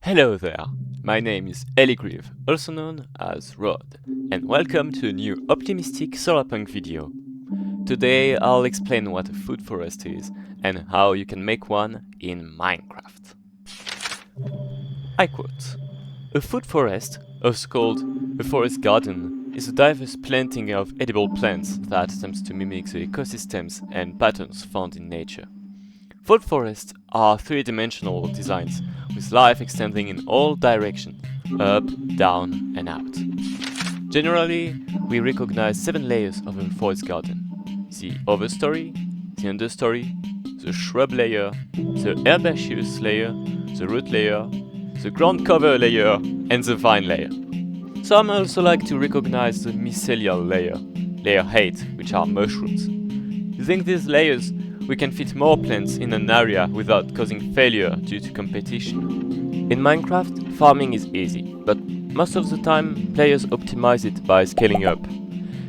Hello there, my name is Eligriv, also known as Rod, and welcome to a new optimistic Solarpunk video. Today I'll explain what a food forest is and how you can make one in Minecraft. I quote, "A food forest, also called a forest garden, is a diverse planting of edible plants that attempts to mimic the ecosystems and patterns found in nature. Food forests are three-dimensional designs with life extending in all directions, up, down and out. Generally, we recognize 7 layers of a forest garden: the overstory, the understory, the shrub layer, the herbaceous layer, the root layer, the ground cover layer and the vine layer. Some also like to recognize the mycelial layer, layer 8, which are mushrooms. Using these layers, we can fit more plants in an area without causing failure due to competition. In Minecraft, farming is easy, but most of the time players optimize it by scaling up.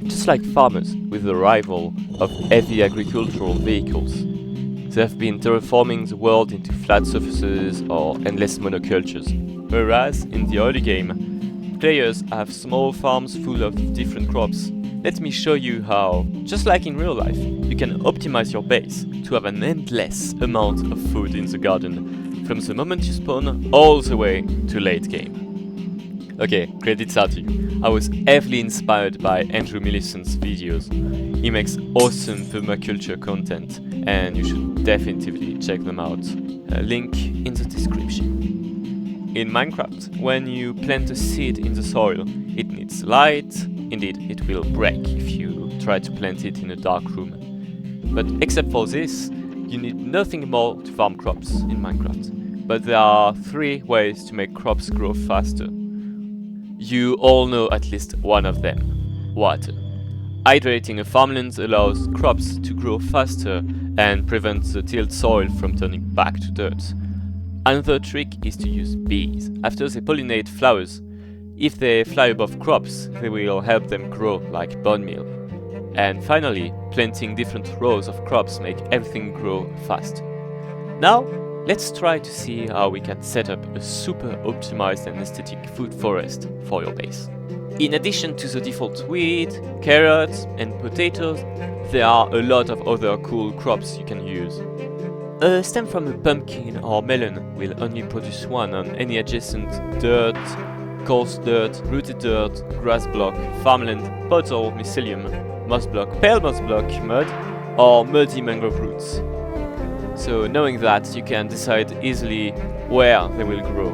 Just like farmers with the arrival of heavy agricultural vehicles. They have been terraforming the world into flat surfaces or endless monocultures, whereas in the early game, players have small farms full of different crops. Let me show you how, just like in real life, you can optimize your base to have an endless amount of food in the garden, from the moment you spawn all the way to late game. Okay, credits are to you. I was heavily inspired by Andrew Millicent's videos. He makes awesome permaculture content, and you should definitely check them out. A link in the description. In Minecraft, when you plant a seed in the soil, it needs light. Indeed, it will break if you try to plant it in a dark room. But except for this, you need nothing more to farm crops in Minecraft. But there are 3 ways to make crops grow faster. You all know at least one of them: water. Hydrating a farmland allows crops to grow faster and prevents the tilled soil from turning back to dirt. Another trick is to use bees. After they pollinate flowers, if they fly above crops, they will help them grow like bone meal. And finally, planting different rows of crops make everything grow faster. Now, let's try to see how we can set up a super optimized and aesthetic food forest for your base. In addition to the default wheat, carrots and potatoes, there are a lot of other cool crops you can use. A stem from a pumpkin or melon will only produce one on any adjacent dirt, coarse dirt, rooted dirt, grass block, farmland, puddle, mycelium, moss block, pale moss block, mud, or muddy mangrove roots. So knowing that, you can decide easily where they will grow.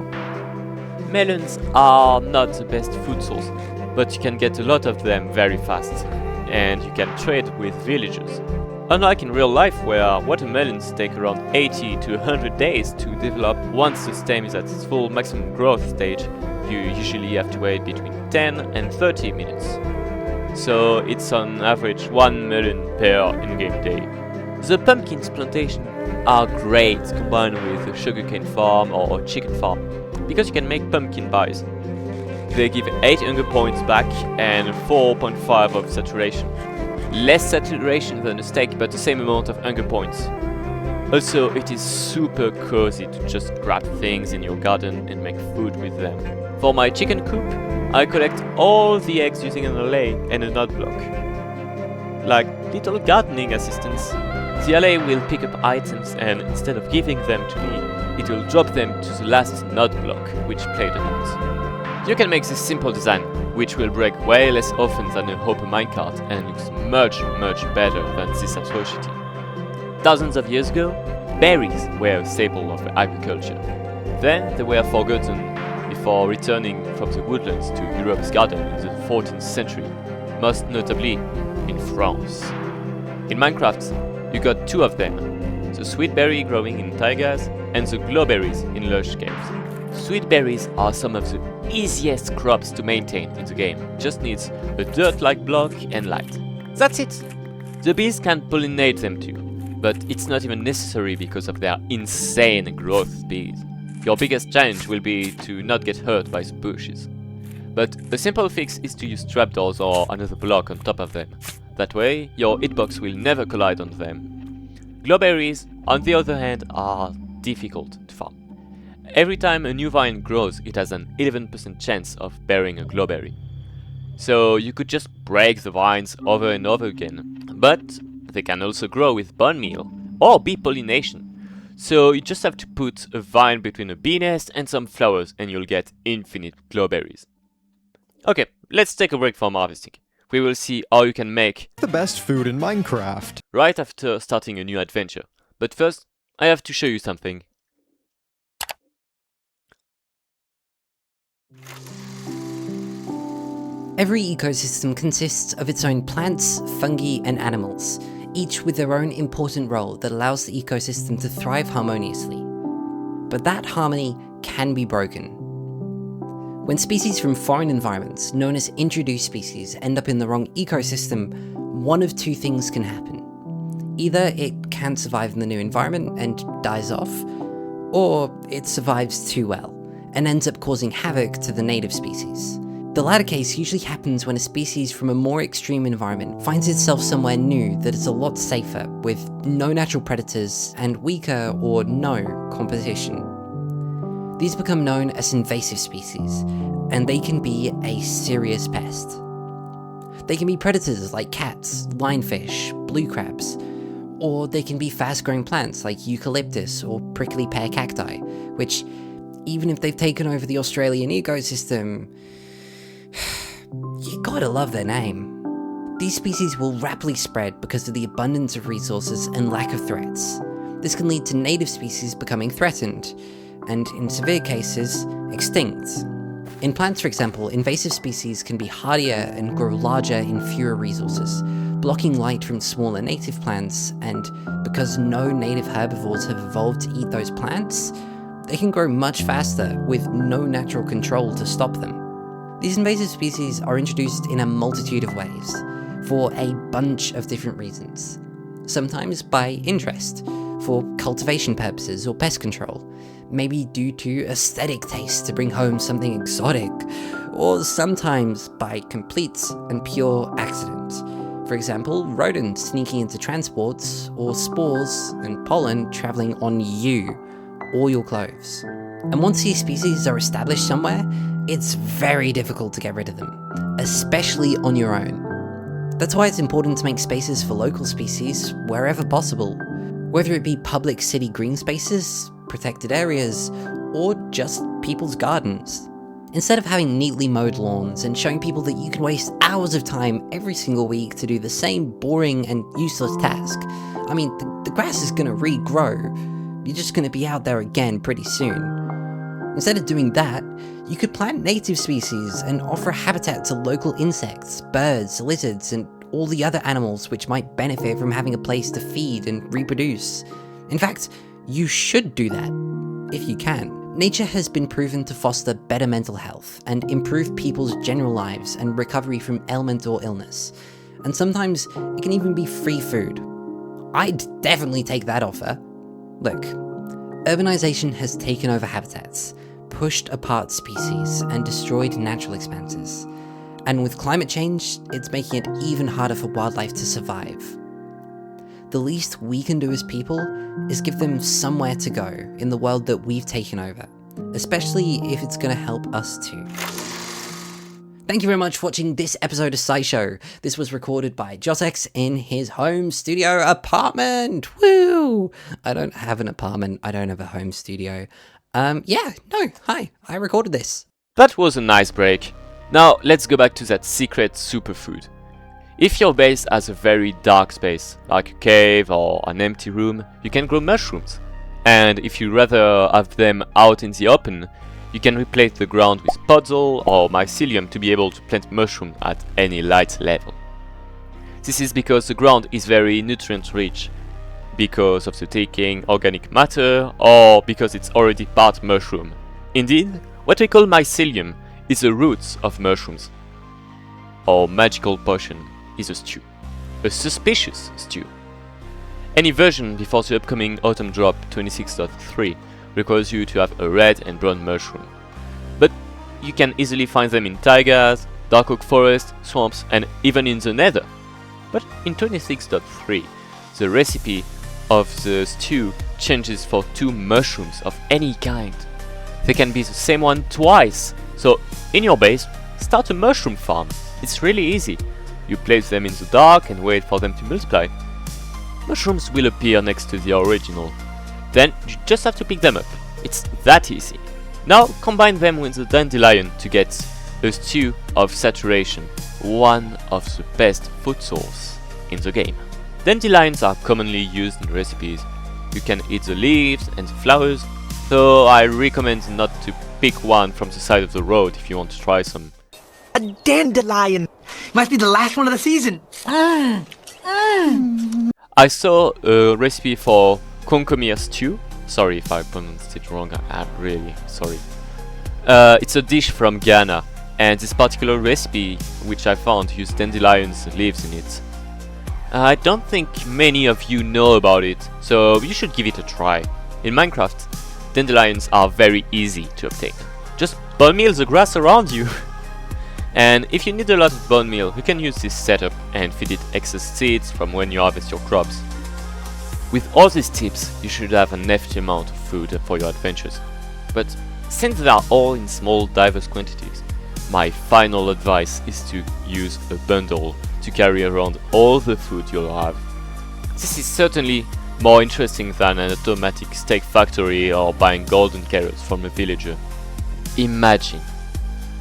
Melons are not the best food source, but you can get a lot of them very fast, and you can trade with villagers. Unlike in real life, where watermelons take around 80 to 100 days to develop, once the stem is at its full maximum growth stage, you usually have to wait between 10 and 30 minutes. So it's on average 1 melon per in-game day. The pumpkins plantation are great combined with a sugarcane farm or a chicken farm, because you can make pumpkin pies. They give 8 hunger points back and 4.5 of saturation. Less saturation than a steak, but the same amount of hunger points. Also, it is super cozy to just grab things in your garden and make food with them. For my chicken coop, I collect all the eggs using an alley and a nut block. Like little gardening assistants. The alley will pick up items, and instead of giving them to me, it will drop them to the last nut block, which played the nut. You can make this simple design, which will break way less often than a Hopper minecart and looks much better than this atrocity. Thousands of years ago, berries were a staple of agriculture. Then they were forgotten before returning from the woodlands to Europe's garden in the 14th century, most notably in France. In Minecraft, you got 2 of them, the sweet berry growing in taigas and the glowberries in lush caves. Sweet berries are some of the easiest crops to maintain in the game, just needs a dirt-like block and light. That's it! The bees can pollinate them too, but it's not even necessary because of their insane growth speed. Your biggest challenge will be to not get hurt by the bushes. But a simple fix is to use trapdoors or another block on top of them. That way, your hitbox will never collide on them. Glowberries, on the other hand, are difficult to farm. every time a new vine grows, it has an 11% chance of bearing a glowberry. So you could just break the vines over and over again, but they can also grow with bone meal or bee pollination. So you just have to put a vine between a bee nest and some flowers and you'll get infinite glowberries. Okay, let's take a break from harvesting. We will see how you can make the best food in Minecraft right after starting a new adventure. But first, I have to show you something. Every ecosystem consists of its own plants, fungi, and animals, each with their own important role that allows the ecosystem to thrive harmoniously. But that harmony can be broken. When species from foreign environments, known as introduced species, end up in the wrong ecosystem, one of two things can happen. Either it can't survive in the new environment and dies off, or it survives too well and ends up causing havoc to the native species. The latter case usually happens when a species from a more extreme environment finds itself somewhere new that is a lot safer, with no natural predators and weaker or no competition. These become known as invasive species, and they can be a serious pest. They can be predators like cats, lionfish, blue crabs, or they can be fast-growing plants like eucalyptus or prickly pear cacti, which, even if they've taken over the Australian ecosystem, you gotta love their name. These species will rapidly spread because of the abundance of resources and lack of threats. This can lead to native species becoming threatened, and in severe cases, extinct. In plants, for example, invasive species can be hardier and grow larger in fewer resources, blocking light from smaller native plants, and because no native herbivores have evolved to eat those plants, they can grow much faster with no natural control to stop them. These invasive species are introduced in a multitude of ways, for a bunch of different reasons. Sometimes by interest, for cultivation purposes or pest control, maybe due to aesthetic taste to bring home something exotic, or sometimes by complete and pure accident. For example, rodents sneaking into transports, or spores and pollen travelling on you, or your clothes. And once these species are established somewhere, it's very difficult to get rid of them, especially on your own. That's why it's important to make spaces for local species wherever possible, whether it be public city green spaces, protected areas, or just people's gardens. Instead of having neatly mowed lawns and showing people that you can waste hours of time every single week to do the same boring and useless task, I mean, the grass is gonna regrow. You're just gonna be out there again pretty soon. Instead of doing that, you could plant native species and offer habitat to local insects, birds, lizards, and all the other animals which might benefit from having a place to feed and reproduce. In fact, you should do that, if you can. Nature has been proven to foster better mental health and improve people's general lives and recovery from ailment or illness. And sometimes it can even be free food. I'd definitely take that offer. Look, urbanization has taken over habitats, pushed apart species, and destroyed natural expanses. And with climate change, it's making it even harder for wildlife to survive. The least we can do as people is give them somewhere to go in the world that we've taken over, especially if it's going to help us too. Thank you very much for watching this episode of SciShow. This was recorded by Josax in his home studio apartment. Woo! I don't have an apartment. I don't have a home studio. Hi, I recorded this. That was a nice break. Now let's go back to that secret superfood. If your base has a very dark space, like a cave or an empty room, you can grow mushrooms. And if you rather have them out in the open, you can replace the ground with podzol or mycelium to be able to plant mushrooms at any light level. This is because the ground is very nutrient rich, because of the taking organic matter, or because it's already part mushroom. Indeed, what we call mycelium is the roots of mushrooms. Our magical potion is a stew. A suspicious stew. Any version before the upcoming autumn drop 26.3 requires you to have a red and brown mushroom. But you can easily find them in taigas, dark oak forest, swamps, and even in the nether. But in 26.3, the recipe of the stew changes for 2 mushrooms of any kind. They can be the same one twice. So in your base, start a mushroom farm. It's really easy. You place them in the dark and wait for them to multiply. Mushrooms will appear next to the original. Then you just have to pick them up. It's that easy. Now combine them with the dandelion to get a stew of saturation, one of the best food source in the game. Dandelions are commonly used in recipes. You can eat the leaves and the flowers, though I recommend not to pick one from the side of the road if you want to try some. A dandelion! Must be the last one of the season! I saw a recipe for Kontomire stew. Sorry if I pronounced it wrong, I'm really sorry. It's a dish from Ghana, and this particular recipe, which I found, used dandelions leaves in it. I don't think many of you know about it, so you should give it a try. In Minecraft, dandelions are very easy to obtain. Just bone meal the grass around you. And if you need a lot of bone meal, you can use this setup and feed it excess seeds from when you harvest your crops. With all these tips, you should have an hefty amount of food for your adventures. But since they are all in small, diverse quantities, my final advice is to use a bundle to carry around all the food you'll have. This is certainly more interesting than an automatic steak factory or buying golden carrots from a villager. Imagine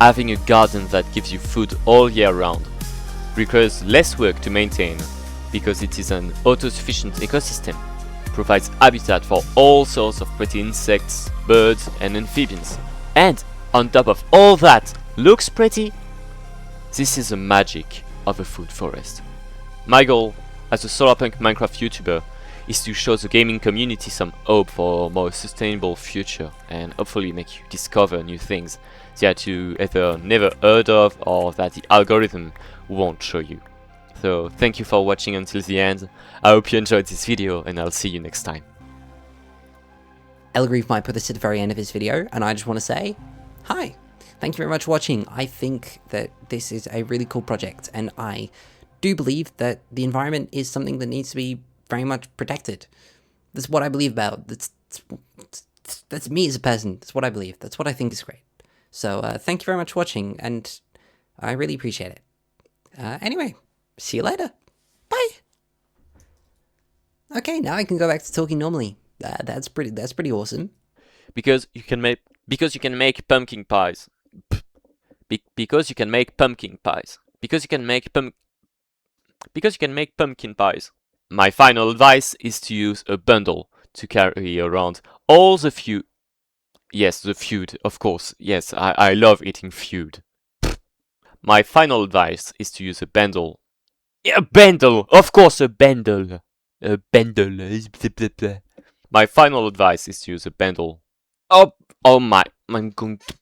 having a garden that gives you food all year round. Requires less work to maintain because it is an autosufficient ecosystem. Provides habitat for all sorts of pretty insects, birds and amphibians. And on top of all that, looks pretty. This is the magic of a food forest. My goal as a Solarpunk Minecraft YouTuber is to show the gaming community some hope for a more sustainable future and hopefully make you discover new things that you either never heard of or that the algorithm won't show you. So thank you for watching until the end. I hope you enjoyed this video and I'll see you next time. Eligriv might put this at the very end of his video, and I just want to say, hi. Thank you very much for watching. I think that this is a really cool project, and I do believe that the environment is something that needs to be very much protected. That's what I believe about. That's me as a person. That's what I believe. That's what I think is great. So thank you very much for watching, and I really appreciate it. Anyway, see you later. Bye. Okay, now I can go back to talking normally. That's pretty awesome. Because you can make pumpkin pies. Because you can make pumpkin pies. Because you can make pumpkin pies. My final advice is to use a bundle to carry around all the food. Yes, the food, of course. Yes, I love eating food. My final advice is to use a bundle. A bundle! Of course, a bundle. A bundle. My final advice is to use a bundle. Oh my! I'm going to.